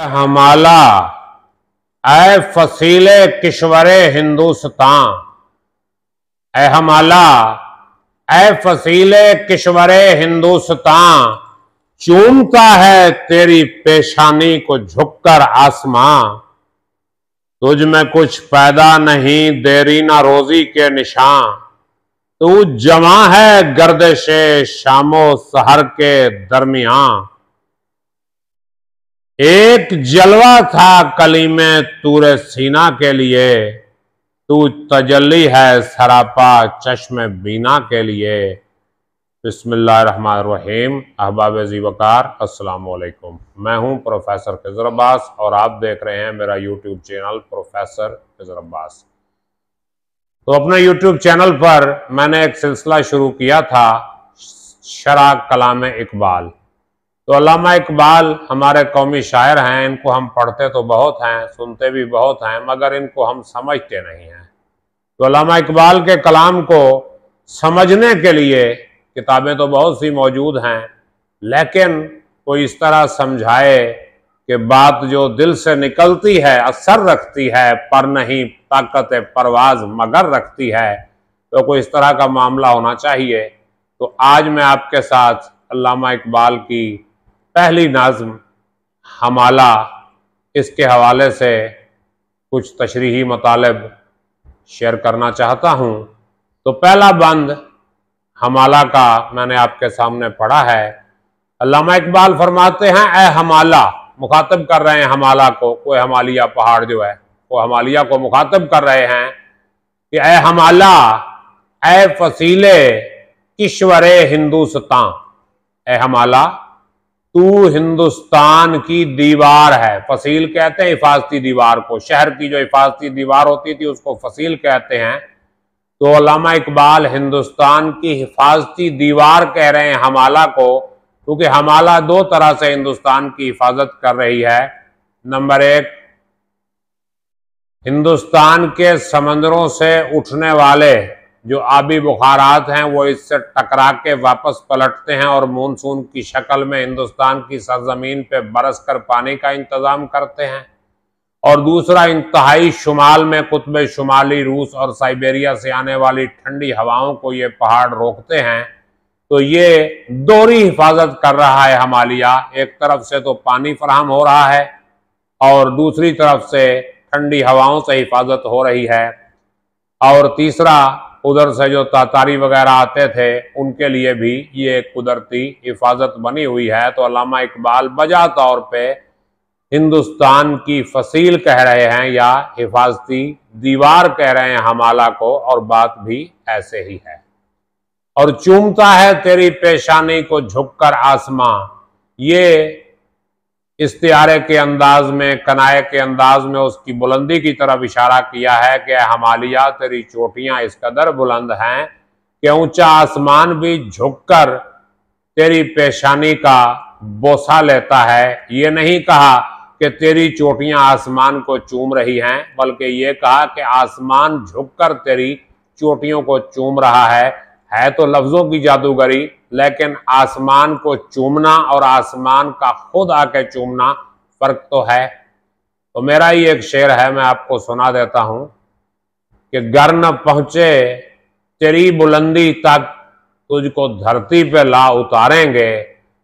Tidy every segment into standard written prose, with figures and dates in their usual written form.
हमाला ऐ फसीले किश्वरे हिंदुस्तां, ऐ हमाला ऐ फसीले किश्वरे हिंदुस्तां, चूमता है तेरी पेशानी को झुककर आसमां। तुझ में कुछ पैदा नहीं देरीना रोजी के निशान, तू जमा है गर्दिशे शामो सहर के दरमियान। एक जलवा था कली में तूरे सीना के लिए, तू तजल्ली है सरापा चश्मे बीना के लिए। बिस्मिल्लाहिर्रहमानिर्रहीम। अहबाब ज़ीवकार अस्सलाम वालेकुम। मैं हूं प्रोफेसर खिज़र अब्बास और आप देख रहे हैं मेरा YouTube channel professor Khizar Abbas. तो अपने यूट्यूब चैनल पर मैंने एक सिलसिला शुरू किया था शरह कलाम इकबाल। तो अल्लामा इकबाल हमारे कौमी शायर हैं, इनको हम पढ़ते तो बहुत हैं, सुनते भी बहुत हैं, मगर इनको हम समझते नहीं हैं। तो अल्लामा इकबाल के कलाम को समझने के लिए किताबें तो बहुत सी मौजूद हैं, लेकिन कोई इस तरह समझाए कि बात जो दिल से निकलती है असर रखती है, पर नहीं ताकत परवाज मगर रखती है, तो कोई इस तरह का मामला होना चाहिए। तो आज मैं आपके साथ अल्लामा इकबाल की पहली नज़्म हमाला, इसके हवाले से कुछ तशरीही मतालब शेयर करना चाहता हूँ। तो पहला बंद हमाला का मैंने आपके सामने पढ़ा है। अल्लामा इकबाल फरमाते हैं, ए हमाला, मुखातब कर रहे हैं हमाला को, कोई हिमालय पहाड़ जो है वो हिमालय को मुखातब कर रहे हैं कि ए हमाला ए फसीले किश्वरे हिंदुस्तां, ए हमाला तू हिंदुस्तान की दीवार है। फसील कहते हैं हिफाजती दीवार को, शहर की जो हिफाजती दीवार होती थी उसको फसील कहते हैं। तो अल्लामा इकबाल हिंदुस्तान की हिफाजती दीवार कह रहे हैं हमाला को, क्योंकि हमाला दो तरह से हिंदुस्तान की हिफाजत कर रही है। नंबर एक, हिंदुस्तान के समंदरों से उठने वाले जो आबी बुखारात हैं वो इससे टकरा के वापस पलटते हैं और मानसून की शक्ल में हिंदुस्तान की सरजमीन पे बरस कर पानी का इंतजाम करते हैं। और दूसरा, इंतहाई शुमाल में कुतुब शुमाली रूस और साइबेरिया से आने वाली ठंडी हवाओं को ये पहाड़ रोकते हैं। तो ये दोहरी हिफाजत कर रहा है हिमालय, एक तरफ से तो पानी फराहम हो रहा है और दूसरी तरफ से ठंडी हवाओं से हिफाजत हो रही है। और तीसरा, उधर से जो तातारी वगैरह आते थे उनके लिए भी ये कुदरती हिफाजत बनी हुई है। तो अल्लामा इकबाल बजा तौर पे हिंदुस्तान की फसील कह रहे हैं या हिफाजती दीवार कह रहे हैं हमाला को, और बात भी ऐसे ही है। और चूमता है तेरी पेशानी को झुककर आसमां, ये इस्तियारे के अंदाज में, कनाए के अंदाज में उसकी बुलंदी की तरफ इशारा किया है कि हिमालय तेरी चोटियां इस कदर बुलंद हैं कि ऊंचा आसमान भी झुककर तेरी पेशानी का बोसा लेता है। ये नहीं कहा कि तेरी चोटियां आसमान को चूम रही हैं, बल्कि ये कहा कि आसमान झुककर तेरी चोटियों को चूम रहा है तो लफ्जों की जादूगरी, लेकिन आसमान को चूमना और आसमान का खुद आके चूमना फर्क तो है। तो मेरा ही एक शेर है, मैं आपको सुना देता हूं कि गर न पहुंचे तेरी बुलंदी तक तुझको धरती पे ला उतारेंगे।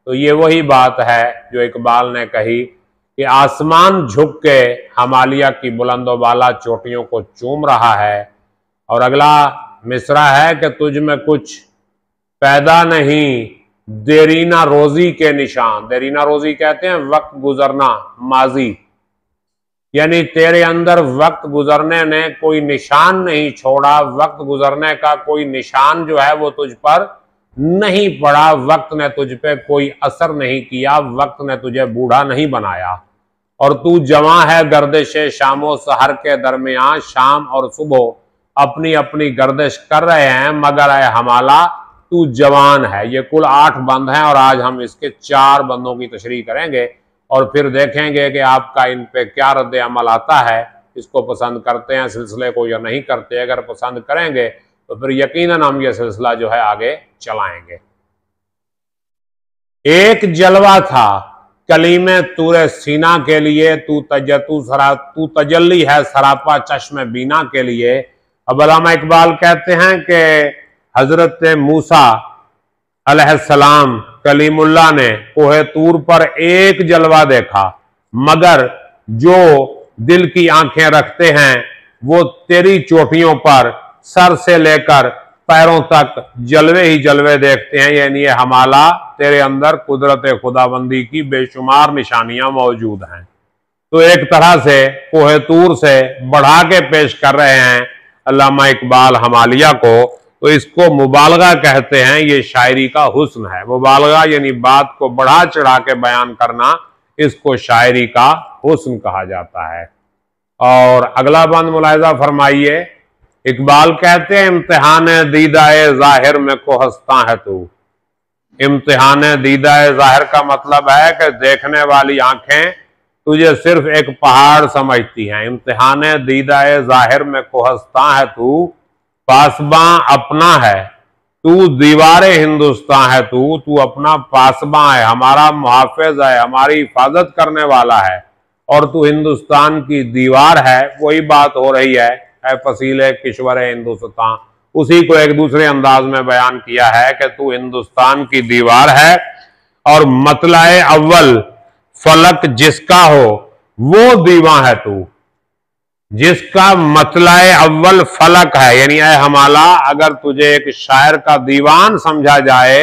तो ये वही बात है जो इकबाल ने कही कि आसमान झुक के हिमालय की बुलंदोबाला चोटियों को चूम रहा है। और अगला मिसरा है कि तुझ में कुछ पैदा नहीं देरीना रोजी के निशान। देरीना रोजी कहते हैं वक्त गुजरना, माजी, यानी तेरे अंदर वक्त गुजरने ने कोई निशान नहीं छोड़ा, वक्त गुजरने का कोई निशान जो है वो तुझ पर नहीं पड़ा, वक्त ने तुझ पे कोई असर नहीं किया, वक्त ने तुझे बूढ़ा नहीं बनाया। और तू जवां है गर्दिशे शामो सहर के दरमियान, शाम और सुबह अपनी अपनी गर्दिश कर रहे हैं, मगर है हमाला तू जवान है। ये कुल 8 बंद हैं और आज हम इसके 4 बंदों की तशरीह करेंगे और फिर देखेंगे कि आपका इन पे क्या रद्द अमल आता है। इसको पसंद करते हैं सिलसिले को या नहीं करते। अगर पसंद करेंगे तो फिर यकीनन हम ये सिलसिला जो है आगे चलाएंगे। एक जलवा था कलीमे तूरे सीना के लिए, तू तजल्ली है सरापा चश्मे बीना के लिए। अब अल्लामा इकबाल कहते हैं कि हजरत मूसा अलैहिस्सलाम कलीमुल्लाह ने कोहे तूर पर एक जलवा देखा, मगर जो दिल की आंखें रखते हैं वो तेरी चोटियों पर सर से लेकर पैरों तक जलवे ही जलवे देखते हैं। यानी ये हमाला तेरे अंदर कुदरत खुदाबंदी की बेशुमार निशानियां मौजूद हैं। तो एक तरह से कोहे तूर से बढ़ा के पेश कर रहे हैं अल्लामा इकबाल हमालिया को। तो इसको मुबालगा कहते हैं, ये शायरी का हुस्न है। मुबालगा यानी बात को बढ़ा चढ़ा के बयान करना, इसको शायरी का हुस्न कहा जाता है। और अगला बंद मुलाहिजा फरमाइए। इकबाल कहते हैं इम्तिहान दीदाए जाहिर में को हंसता है तू। इम्तिहान दीदाए जाहिर का मतलब है कि देखने वाली आंखें तुझे सिर्फ एक पहाड़ समझती हैं। इम्तिहान दीदाए जाहिर में को हंसता है तू, पासबां अपना है तू, दीवारे हिंदुस्तान है तू। तू अपना पासबां है, हमारा मुहाफिज है, हमारी हिफाजत करने वाला है, और तू हिंदुस्तान की दीवार है। वही बात हो रही है फसीले किश्वर हिंदुस्तान, उसी को एक दूसरे अंदाज में बयान किया है कि तू हिंदुस्तान की दीवार है और मतलाए अव्वल फलक जिसका हो वो दीवा है तू। जिसका मतलाए अव्वल फलक है, यानी ऐ हमाला अगर तुझे एक शायर का दीवान समझा जाए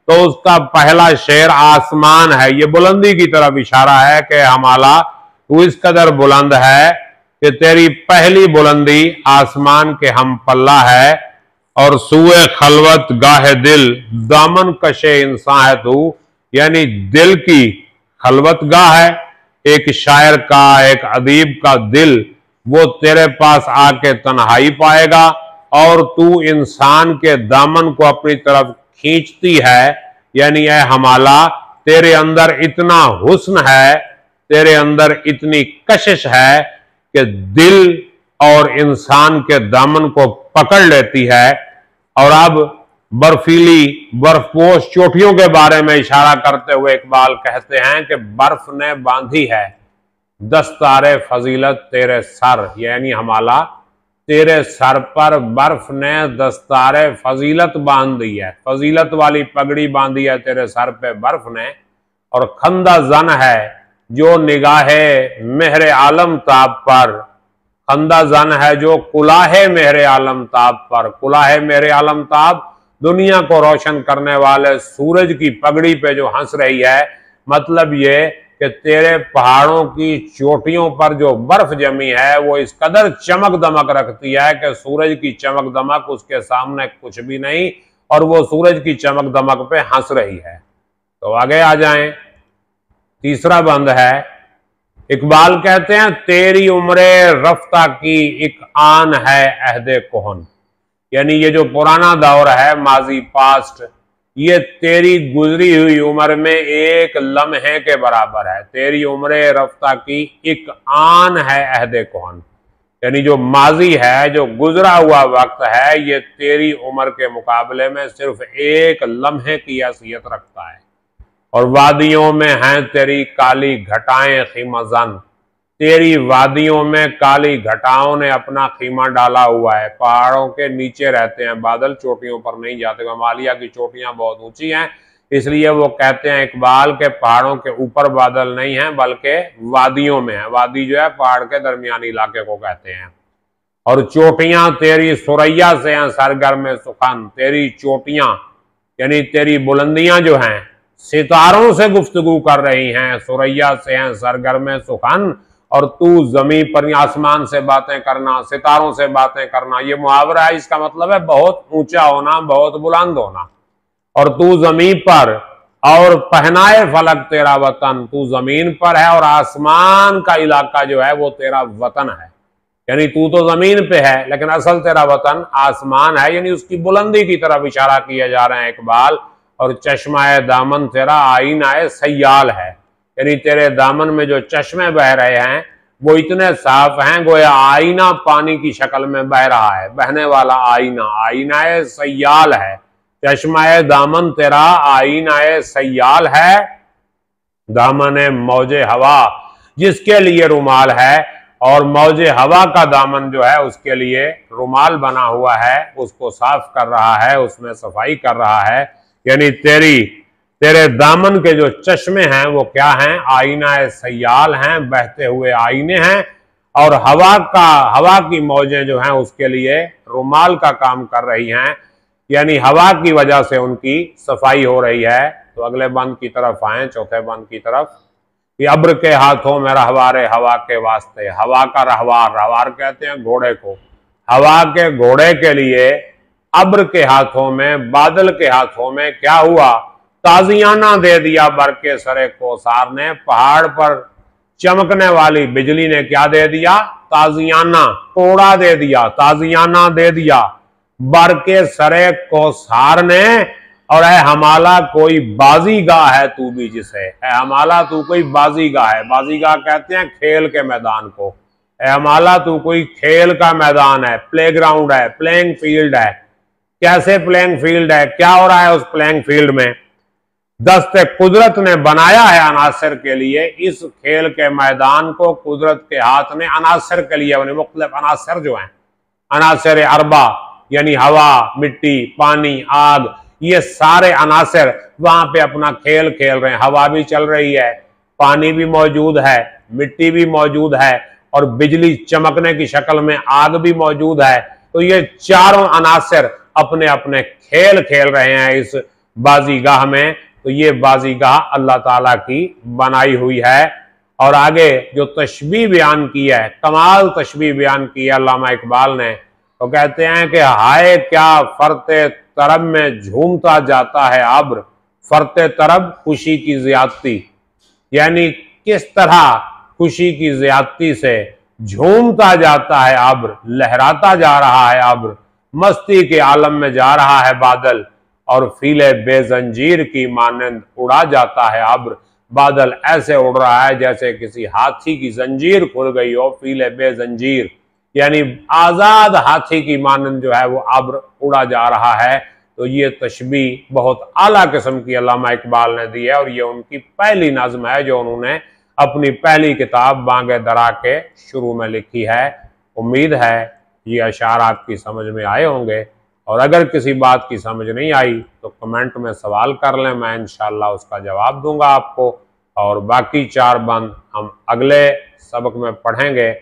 तो उसका पहला शेर आसमान है। ये बुलंदी की तरफ इशारा है कि हमाला तू इस कदर बुलंद है कि तेरी पहली बुलंदी आसमान के हम पल्ला है। और सुए खलवत गाहे दिल दामन कशे इंसान है तू, यानी दिल की खलवत गाह है एक शायर का, एक अदीब का दिल, वो तेरे पास आके तन्हाई पाएगा और तू इंसान के दामन को अपनी तरफ खींचती है। यानी ऐ हमाला तेरे अंदर इतना हुस्न है, तेरे अंदर इतनी कशिश है कि दिल और इंसान के दामन को पकड़ लेती है। और अब बर्फीली बर्फपोश चोटियों के बारे में इशारा करते हुए इकबाल कहते हैं कि बर्फ ने बांधी है दस्तारे फजीलत तेरे सर, यानी हमाला तेरे सर पर बर्फ ने दस्तारे फजीलत बांध दी है, फजीलत वाली पगड़ी बांधी है तेरे सर पे बर्फ ने। और खंदा जन है जो निगाहे मेहरे आलम ताब पर, खंदा जन है जो कुलाहे मेहरे आलम ताब पर। कुलाहे मेहरे आलम ताब दुनिया को रोशन करने वाले सूरज की पगड़ी पे जो हंस रही है। मतलब ये कि तेरे पहाड़ों की चोटियों पर जो बर्फ जमी है वो इस कदर चमक दमक रखती है कि सूरज की चमक दमक उसके सामने कुछ भी नहीं, और वो सूरज की चमक दमक पे हंस रही है। तो आगे आ जाएं, तीसरा बंद है। इकबाल कहते हैं तेरी उम्रे रफ्ता की एक आन है अहदे कोहन, यानी ये जो पुराना दौर है माजी पास्ट, ये तेरी गुजरी हुई उम्र में एक लम्हे के बराबर है। तेरी उम्रे रफ्ता की एक आन है अहदे कोहन, यानी जो माजी है, जो गुजरा हुआ वक्त है, ये तेरी उम्र के मुकाबले में सिर्फ एक लम्हे की हैसियत रखता है। और वादियों में हैं तेरी काली घटाएं खीमाजन, तेरी वादियों में काली घटाओं ने अपना खीमा डाला हुआ है। पहाड़ों के नीचे रहते हैं बादल, चोटियों पर नहीं जाते। हिमालय की चोटियां बहुत ऊंची हैं, इसलिए वो कहते हैं इकबाल के पहाड़ों के ऊपर बादल नहीं हैं बल्कि वादियों में है। वादी जो है पहाड़ के दरमियानी इलाके को कहते हैं। और चोटियां तेरी सुरैया से हैं सरगर्म सुखन, तेरी चोटियां यानी तेरी बुलंदियां जो हैं सितारों से गुफ्तगू कर रही हैं। सुरैया से हैं सरगर्म सुखन, और तू जमीन पर आसमान से बातें करना, सितारों से बातें करना, ये मुहावरा है। इसका मतलब है बहुत ऊंचा होना, बहुत बुलंद होना। और तू जमीन पर और पहनाए फलक तेरा वतन, तू जमीन पर है और आसमान का इलाका जो है वो तेरा वतन है। यानी तू तो जमीन पे है लेकिन असल तेरा वतन आसमान है, यानी उसकी बुलंदी की तरफ इशारा किए जा रहे हैं इकबाल। और चश्माए दामन तेरा आईनाए सयाल है, यानी तेरे दामन में जो चश्मे बह रहे हैं वो इतने साफ हैं गोया आईना पानी की शक्ल में बह रहा है, बहने वाला आईना। आईनाए सयाल है, चश्माए दामन तेरा आईनाए सयाल है। दामन मौजे हवा, जिसके लिए रुमाल है और मौजे हवा का दामन जो है उसके लिए रुमाल बना हुआ है, उसको साफ कर रहा है, उसमें सफाई कर रहा है। यानी तेरे दामन के जो चश्मे हैं वो क्या हैं? आईना सयाल हैं, बहते हुए आईने हैं। और हवा की मौजें जो हैं उसके लिए रुमाल का काम कर रही हैं, यानी हवा की वजह से उनकी सफाई हो रही है। तो अगले बंद की तरफ आए, चौथे बंद की तरफ। कि अब्र के हाथों में रहवारे हवा के वास्ते, हवा का रहवार कहते हैं घोड़े को। हवा के घोड़े के लिए अब्र के हाथों में, बादल के हाथों में क्या हुआ? ताजियाना दे दिया बर के सरे कोसार ने, पहाड़ पर चमकने वाली बिजली ने क्या दे दिया? ताजियाना, कोड़ा दे दिया, ताजियाना दे दिया बर के सरे कोसार ने। और है हमाला कोई बाजीगाह है तू भी जिसे, है हमाला तू कोई बाजीगाह है। बाजीगाह कहते हैं खेल के मैदान को। है हमाला तू कोई खेल का मैदान है, प्लेग्राउंड है, प्लेइंग फील्ड है। कैसे प्लेइंग फील्ड है? क्या हो रहा है उस प्लेइंग फील्ड में? दस्ते कुदरत ने बनाया है अनासर के लिए। इस खेल के मैदान को कुदरत के हाथ ने अनासर के लिए बने। मुख्तलिफ अनासर जो हैं, अनासर अरबा यानी हवा, मिट्टी, पानी, आग, ये सारे अनासर वहां पे अपना खेल खेल रहे हैं। हवा भी चल रही है, पानी भी मौजूद है, मिट्टी भी मौजूद है और बिजली चमकने की शक्ल में आग भी मौजूद है। तो ये चारों अनासर अपने अपने खेल खेल रहे हैं इस बाजीगाह में। तो ये बाजीगाह अल्लाह ताला की बनाई हुई है। और आगे जो तशबीह बयान की है, कमाल तशबीह बयान की है अल्लामा इकबाल ने। तो कहते हैं कि हाय क्या फरते तरब में झूमता जाता है अब्र, फरते तरब खुशी की ज्यादती, यानी किस तरह खुशी की ज्यादती से झूमता जाता है अब्र, लहराता जा रहा है अब्र, मस्ती के आलम में जा रहा है बादल और फीले बेजंजीर की मानंद उड़ा जाता है अब्र। बादल ऐसे उड़ रहा है जैसे किसी हाथी की जंजीर खुल गई हो, फीले बेजंजीर यानी आजाद हाथी की मानंद जो है वो अब्र उड़ा जा रहा है। तो ये तशबीह बहुत आला किस्म की अल्लामा इकबाल ने दी है और ये उनकी पहली नज्म है जो उन्होंने अपनी पहली किताब बांगे दरा के शुरू में लिखी है। उम्मीद है ये अशार आपकी समझ में आए होंगे और अगर किसी बात की समझ नहीं आई तो कमेंट में सवाल कर लें, मैं इंशाअल्लाह उसका जवाब दूंगा आपको। और बाकी 4 बंद हम अगले सबक में पढ़ेंगे।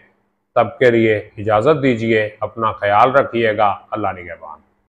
तब के लिए इजाज़त दीजिए, अपना ख्याल रखिएगा। अल्लाह निगहबान।